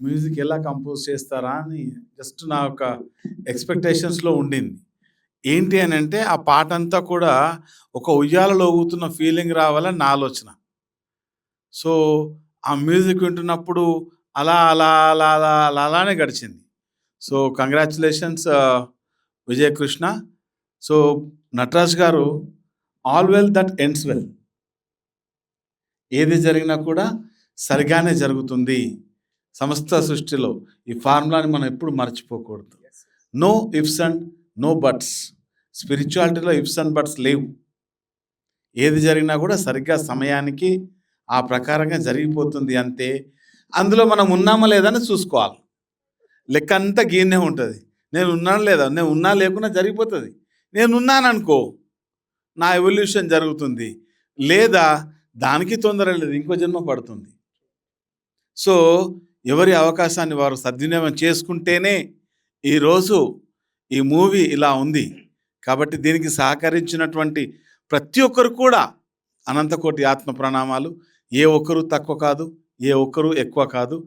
Music ఎలా compose చేస్తారా అని జస్ట్ నా యొక్క ఎక్స్‌పెక్టేషన్స్‌లో ఉండింది. ఏంటి అనంటే, ఆ పాటంతా కూడా ఒక ఉయ్యాలలో ఊగుతున్న ఫీలింగ్ రావాలని నా ఆలోచన. సో, ఆ మ్యూజిక్ వింటున్నప్పుడు అలా, అలా, అలా, అలా, అలా అలానే గడిచింది. So, congratulations Vijayakrishna. So, Nataraj గారు all well that ends well. ఏది జరిగినా కూడా సరిగానే జరుగుతుంది. సమస్త సృష్టిలో ఈ ఫార్ములాని మనం ఎప్పుడు మర్చిపోకూడదు. No ifs and no buts. స్పిరిచువాలిటీలో ఇఫ్స్ అండ్ బట్స్ లేవు. ఏది జరిగినా కూడా సరిగ్గా సమయానికి ఆ ప్రకారంగా జరిగిపోతుంది అంతే. అందులో మనం ఉన్నామా లేదా అని చూసుకోవాలి. లెక్క అంతా గీనే ఉంటుంది. నేను ఉన్నాను లేదా, నేను ఉన్నా లేకున్నా జరిగిపోతుంది. నేను ఉన్నాననుకో నా ఎవల్యూషన్ జరుగుతుంది, లేదా దానికి తొందర లేదు, ఇంకో జన్మ పడుతుంది. సో ఎవరి అవకాశాన్ని వారు సద్వినియోగం చేసుకుంటేనే ఈరోజు ఈ మూవీ ఇలా ఉంది. కాబట్టి దీనికి సహకరించినటువంటి ప్రతి ఒక్కరు కూడా అనంతకోటి ఆత్మ ప్రణామాలు. ఏ ఒక్కరు తక్కువ కాదు, ఏ ఒక్కరు ఎక్కువ కాదు.